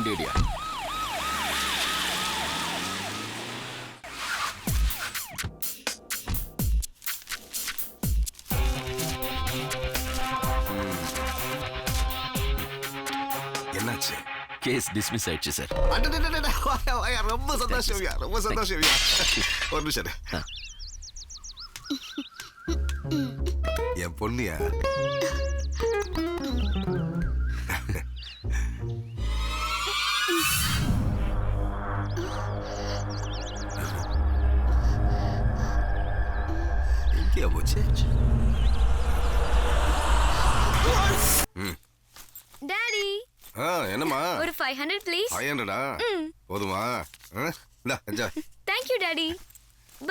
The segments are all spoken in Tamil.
வண்டி அடியா. என்னாச்சு? கேஸ் டிஸ்மிஸ் ஆயிடுச்சு சார். ரொம்ப சந்தோஷம்யா, ரொம்ப சந்தோஷம்யா. ஒரு நிமிஷம் என் பொண்ணியா. எங்கேயா போச்சு? டாடி என்னம்மா? ஒரு 500 ப்ளீஸ். 500 போதுமா? இந்தா enjoy. Thank you daddy.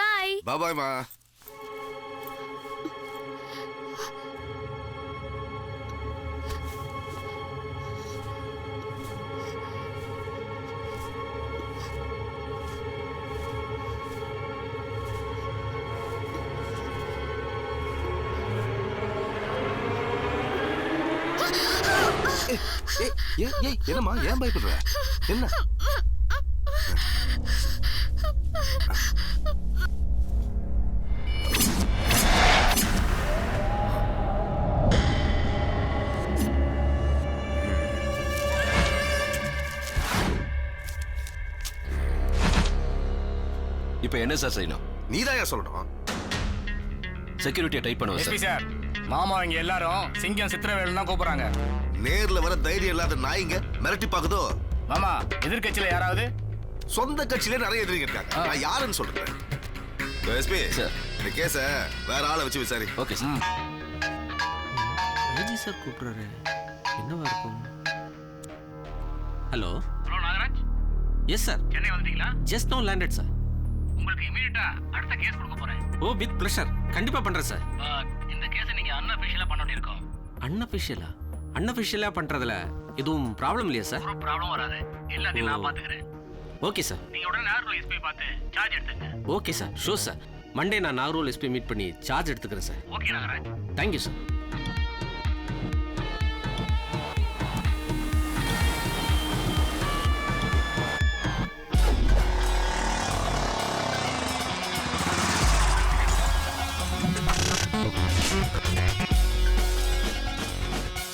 Bye. Bye மா. என்னம்மா, ஏன் பயப்படுற? என்ன? இப்போ என்ன சார் செய்யணும்? நீதாயா சொல்லணும். செக்யூரிட்டியை டைப் பண்ணுவோம் எஸ்பி சார். சார், மாமா இங்க எல்லாரும் சிங்கம் சித்திரவேலு தான் கூப்பிடுறாங்க. நேர்ல வர தைரியம் இல்லாத நாய்ங்க மிரட்டி பாக்குதோ? மாமா, எதிர்கட்சியில யாராவது? சொந்த கட்சியிலே நிறைய எதிரிங்க இருக்காங்க. நான் யாருன்னு சொல்றேன். எஸ்பி சார், இந்த கேஸ வேற ஆளை வச்சு விசாரி. Okay sir. ஐஜி சார் கூப்பிடுறாரு, என்னவா இருக்கும்? Hello hello Nagaraj. Yes sir, Chennai வந்துட்டீங்களா? Just now landed sir. உங்களுக்கு இமிடியேட்டா அடுத்த கேஸ் கொடுக்க போறேன். ஓ, வித் ப்ளஷர், கண்டிப்பா பண்றேன் சார். இந்த கேஸை நீங்க அன்அஃபிஷியலா பண்ண வேண்டியிருக்கும். அன்அஃபிஷியலா? அன்அஃபிஷியலா பண்றதுல எதுவும் ப்ராப்ளம் இல்லையா சார்? ஒரு ப்ராப்ளம் வராது, எல்லாத்தையும் நான் பாத்துக்கிறேன். Okay sir. நீங்க உடனே நாகர்கோவில் எஸ்பி பார்த்து சார்ஜ் எடுத்துங்க. Okay sir, sure sir. Monday நான் நாகர்கோவில் எஸ்பி மீட் பண்ணி சார்ஜ் எடுத்துக்கிறேன் sir. Okay Nagaraj. Thank you sir.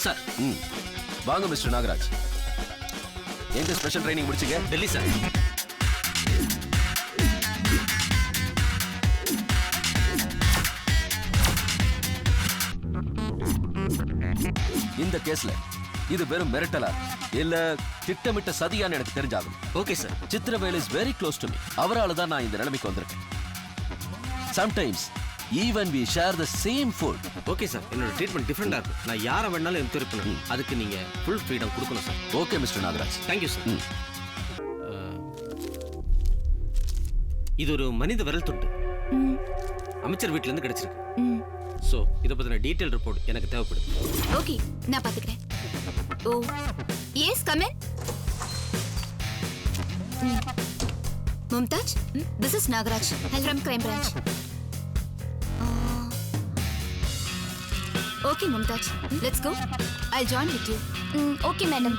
Sir. வாங்க மிஸ்டர் நாகராஜ். எங்க ஸ்பெஷல் ட்ரைனிங் முடிச்சீங்க? டெல்லி சார். இந்த கேஸ்ல இது வெறும் மிரட்டலா இல்ல திட்டமிட்ட சதியான்னு எனக்கு தெரிஞ்சாகும். Okay sir. Chithravel is very close to me. அவரால தான் நான் இந்த நிலைமைக்கு வந்திருக்கேன். Sometimes even we share the same food. Okay sir, என்னோட ட்ரீட்மெண்ட் டிஃப்ரெண்டா இருக்கு. நான் யாரை வேணாலும் என்கொயரி பண்ணணும். அதுக்கு நீங்க ஃபுல் ஃப்ரீடம் கொடுக்கணும் sir. Okay mister Nagaraj. Thank you sir. இது ஒரு மனித விரல் துண்டு அமைச்சர் வீட்ல இருந்து கிடைச்சிருக்கு. சோ இத பத்தின டீடைல் ரிப்போர்ட் எனக்கு தேவைப்படுது. ஓகே, நான் பாத்துக்கிறேன். Oh yes, come in. Mumtaz, this is Nagaraj from crime branch. Okay Mumtaz, let's go. I'll join with you. Okay madam.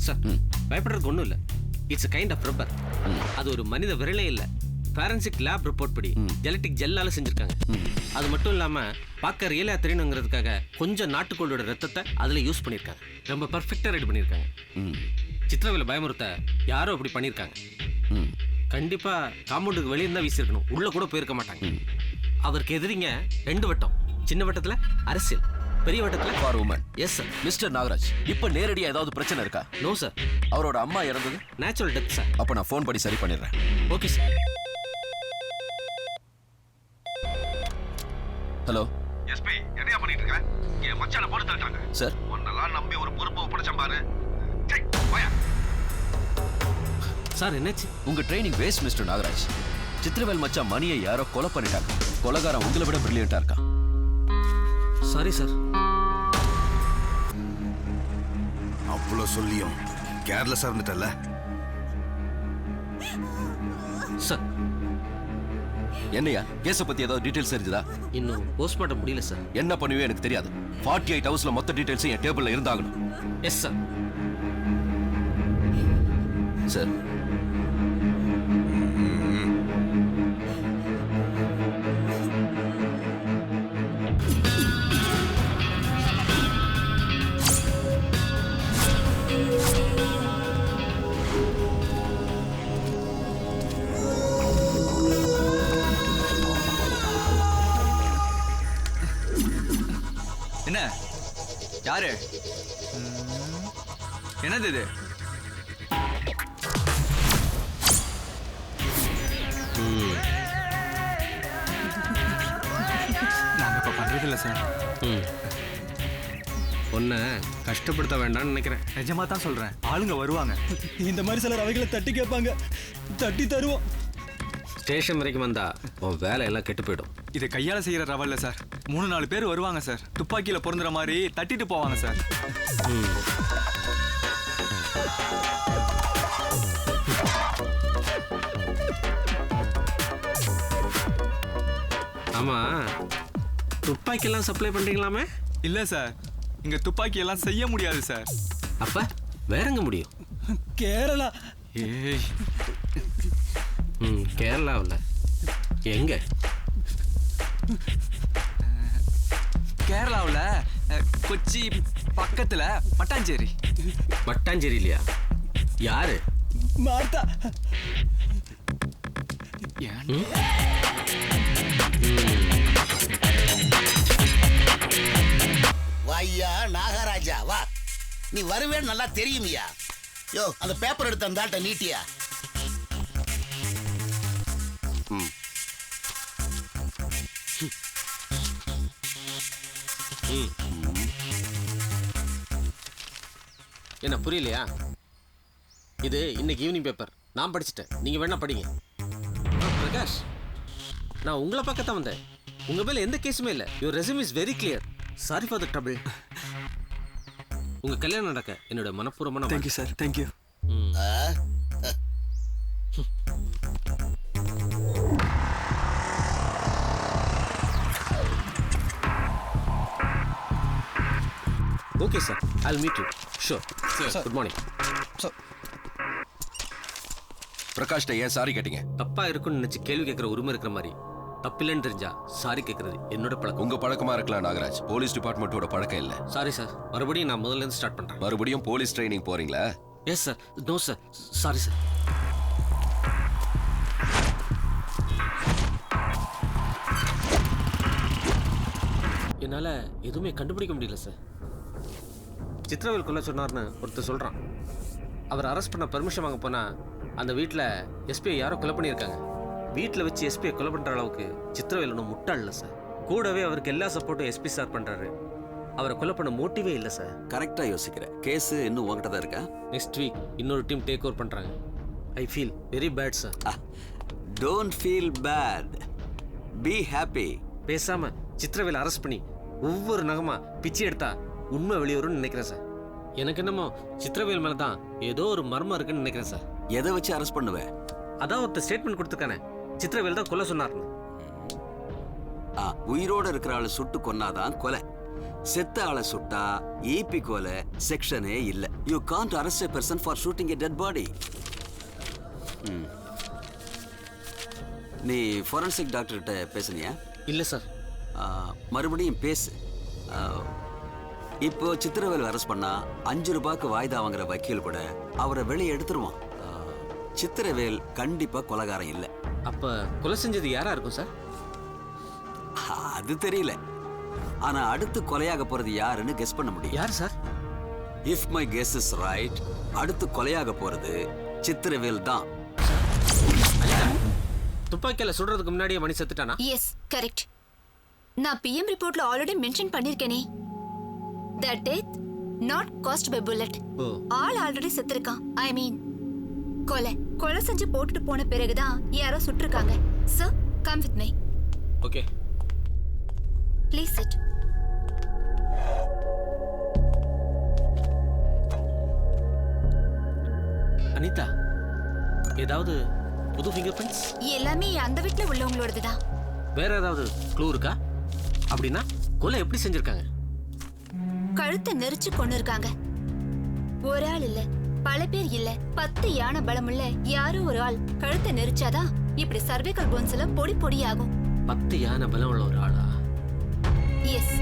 Sir, பயப்படுறதுக்கு ஒன்றும் இல்லை. It's a kind of rubber. அது ஒரு மனித விரலே இல்லை. ஃபாரன்சிக் லேப் ரிப்போர்ட் படி ஜெனடிக் ஜெல்லால செஞ்சிருக்காங்க. அது மட்டும் இல்லாம பார்க்க ரியலா தெரியணுங்கிறதுக்காக கொஞ்சம் நாட்டுக்கோளோட ரத்தத்தை அதுல யூஸ் பண்ணியிருக்காங்க. ரொம்ப பர்ஃபெக்டா ரெடி பண்ணியிருக்காங்க. சித்திரவேல பயமுறுத்த யாரோ அப்படி பண்ணியிருக்காங்க. கண்டிப்பா காம்பவுண்டுக்கு வெளியே தான் வீசிருக்கணும், உள்ள கூட போயிருக்க மாட்டாங்க. அவருக்கு எதிரிங்க 2 வட்டம். சின்ன வட்டத்துல அரசியல், பெரிய வட்டத்துல for women. Yes sir. Mister Nagaraj, இப்ப நேரடியா ஏதாவது பிரச்சனை இருக்கா? No sir. அவரோட அம்மா இறந்தது நேச்சுரல் டெத் சார். அப்ப நான் ஃபோன் பண்ணி சரி பண்ணிடுறேன். Okay sir. ஹலோ எஸ்பி, என்னையா பண்ணிட்டு இருக்க? என் மச்சான போட்டு தள்ளிட்டாங்க சார். உன்னெல்லாம் நம்பி ஒரு பொறுப்பு ஒப்படைச்சேன் பாரு. சார் என்னாச்சு? உங்க training waste mister Nagaraj. Chithiravel மச்சான் மணியை யாரோ கொலை பண்ணிட்டாங்க. கொலைகாரன் உங்களை விட பிரில்லியண்டா இருக்கான். Sorry sir. அவ்வளோ சொல்லியும் கேர்லெஸ்ஸா இருந்துட்டல்ல. சார் என்னையா கேஸ பத்தி ஏதாவது டீடைல்ஸ் தெரிஞ்சதா? இன்னும் போஸ்ட்மார்ட்டம் முடியல சார். என்ன பண்ணுவே எனக்கு தெரியாது. 48 ஹவர்ஸ்ல மொத்த டீடைல்ஸும் என் டேபிள்ல இருந்தாகணும். Yes sir. சார் என்ன யாரு? என்னது இது? நாங்க இப்ப பண்றது இல்ல சார். உன்னை கஷ்டப்படுத்த வேண்டாம்னு நினைக்கிறேன். நிஜமா தான் சொல்றேன். ஆளுங்க வருவாங்க. இந்த மாதிரி சிலர் அவைகளை தட்டி கேட்பாங்க, தட்டி தருவோம். ஸ்டேஷன் வரைக்கும் வந்தா உன் வேலையெல்லாம் கெட்டு போயிடும். இது கையால செய்யற ரவ இல்ல சார். 3-4 பேர் வருவாங்க சார். துப்பாக்கியில பொருந்துற மாதிரி தட்டிட்டு போவாங்க சார். ஆமா, துப்பாக்கியெல்லாம் சப்ளை பண்றீங்களாமே? இல்ல சார், இங்க துப்பாக்கி எல்லாம் செய்ய முடியாது சார். அப்ப வேறங்க முடியும்? கேரளா. ஏய், கேரளாவில் எங்க? கேரளாவுல கொச்சி பக்கத்துல மட்டாஞ்சேரி. மட்டாஞ்சேரி இல்லையா? யாரு? மார்த்தா. ஏன்? வாய்யா நாகராஜா வா. நீ வருவேன்னு நல்லா தெரியுமியா. யோ அந்த பேப்பர் எடுத்து அந்த ஆள்கிட்ட நீட்டியா. என்ன புரியலையா? இது இன்னைக்கு ஈவினிங் பேப்பர். நான் படிச்சுட்டேன், நீங்க வேணா படிங்க. பிரகாஷ், நான் உங்களை பக்கத்தான் வந்தேன். உங்க மேல எந்த கேஸுமே இல்லை. Your resume is very clear. Sorry for the trouble. உங்க கல்யாணம் நடக்க என்னோட மனப்பூர்வமான thank you sir. Thank you. Okay sir, I will meet you. Sure sir. Good morning. பிரகாஷ்ட ஏன் சாரி கேட்டீங்க? தப்பா இருக்குன்னு நினைச்சு கேள்வி கேட்கிற உரிமை இருக்கிற மாதிரி தப்பில்லைன்னு தெரிஞ்சா சாரி கேட்கறது என்னோட பழக்கம். உங்க பழக்கமா இருக்கலாம் நாகராஜ், போலீஸ் டிபார்ட்மெண்ட்டோட பழக்கம் இல்ல. சாரி சார், மறுபடியும் நான் முதல்ல இருந்து ஸ்டார்ட் பண்றேன். மறுபடியும் போலீஸ் ட்ரைனிங் போறீங்களா? Yes sir. No sir, sorry sir. என்னால எதுவுமே கண்டுபிடிக்க முடியல சார். சித்திரவேல் கொல்ல சொன்னார்னு ஒருத்தர் சொல்றான். அவர் அரெஸ்ட் பண்ண பெர்மிஷன் வாங்க போனா அந்த வீட்டில் எஸ்பியை யாரோ கொலை பண்ணியிருக்காங்க. வீட்டில் வச்சு எஸ்பியை கொலை பண்ணுற அளவுக்கு சித்திரவேல் ஒன்றும் முட்டாள் இல்லை சார். கூடவே அவருக்கு எல்லா சப்போர்ட்டும் எஸ்பி சார் பண்ணுறாரு. அவரை கொலை பண்ண மோட்டிவே இல்லை சார். கரெக்டாக யோசிக்கிறேன். கேஸு இன்னும் உங்ககிட்ட தான் இருக்கா? நெக்ஸ்ட் வீக் இன்னொரு டீம் டேக் ஓவர் பண்ணுறாங்க. I feel very bad sir. Don't feel bad, be happy. பேசாமல் சித்திரவேல் அரெஸ்ட் பண்ணி ஒவ்வொரு நகமா பிச்சு எடுத்தா உண்மை வெளியேறும்னு நினைக்கிறேன் சார். எனக்கு என்னமோ சித்திரவேல் மேலே தான் ஏதோ ஒரு மர்மம் இருக்குன்னு நினைக்கிறேன் சார். எதை வச்சு அரெஸ்ட் பண்ணுவேன்? அதான் ஒருத்தர் ஸ்டேட்மெண்ட் கொடுத்துருக்கானே, சித்திரவேல் தான் கொலை சொன்னார்னு. உயிரோட இருக்கிற ஆளை சுட்டு கொன்னாதான் கொலை. செத்த ஆளை சுட்டா ஈபி கொலை செக்ஷனே இல்ல. You can't arrest a person for shooting a dead body. நீ ஃபோரன்சிக் டாக்டர்கிட்ட பேசுனியா? இல்லை சார். மறுபடியும் பேசு. இப்போ சித்திரவேல் அரெஸ்ட் பண்ணா 5 ரூபாய்க்கு வாய்தா வாங்குற வக்கீல் கூட அவரை வெளியே எடுத்துருவான். சித்திரவேல் கண்டிப்பா கொலைகாரன் இல்லை. அப்ப கொலை செஞ்சது யாரா இருக்கும் சார்? அது தெரியல. ஆனா அடுத்து கொலையாக போறது யாருன்னு கெஸ் பண்ண முடியும். யார் sir? If my guess is right, அடுத்து கொலையாக போறது சித்திரவேல் தான். துப்பாக்கியால சுடுறதுக்கு முன்னாடியே மணி செத்துட்டானா? Yes, correct. நான் பிஎம் ரிப்போர்ட்ல ஆல்ரெடி மென்ஷன் பண்ணிருக்கேனே. That death not caused by bullet. ஆள் ஆல்ரெடி செத்துருக்கான். ஐ மீன் கொலை செஞ்சு போட்டுட்டு போன பிறகுதான் யாரோ சுட்டிருக்காங்க. Sir, come with me. Okay. Please sit. Anitha, ஏதாவது புது ஃபிங்கர் பிரிண்ட்ஸ்? எல்லாமே அந்த வீட்ல உள்ளவங்களோடது தான். வேற ஏதாவது க்ளூ இருக்கா? அப்படின்னா கொலை எப்படி செஞ்சிருக்காங்க? கழுத்தை நெரிச்சு கொண்டு இருக்காங்க. ஒரு ஆள் இல்ல, பல பேர் இல்ல, 10 யானை பலமுள்ள யாரோ ஒரு ஆள் கழுத்தை நெரிச்சாதான் இப்படி சர்வைக்கல் போன்ஸ் எல்லாம் பொடி பொடி ஆகும். 10 யானை பலம் உள்ள ஒரு ஆளா? எஸ்.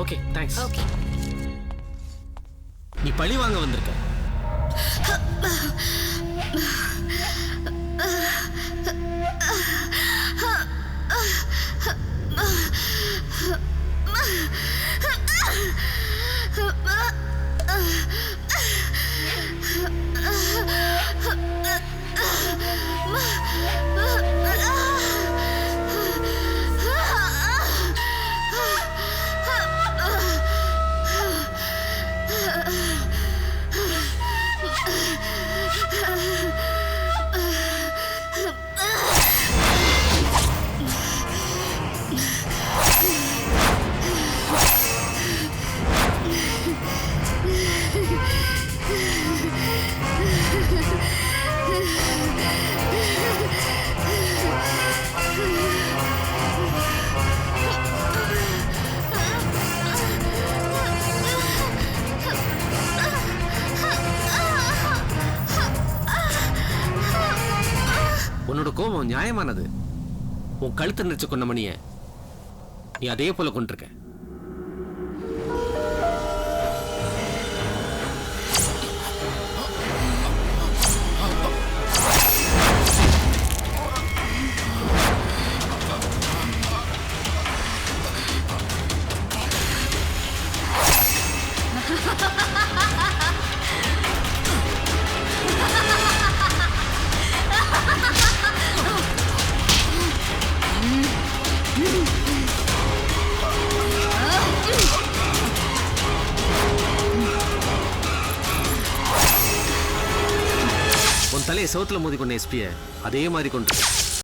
Okay, thanks. ஓகே. நீ பழி வாங்க வந்திருக்க. உன்னோட கோபம் நியாயமானது. உன் கழுத்தை நெரிச்சு கொண்ட மணிய நீ அதே போல கொண்டிருக்க. தலையை சவுத்துல மோதி கொண்ட எஸ்பியை அதே மாதிரி கொண்டு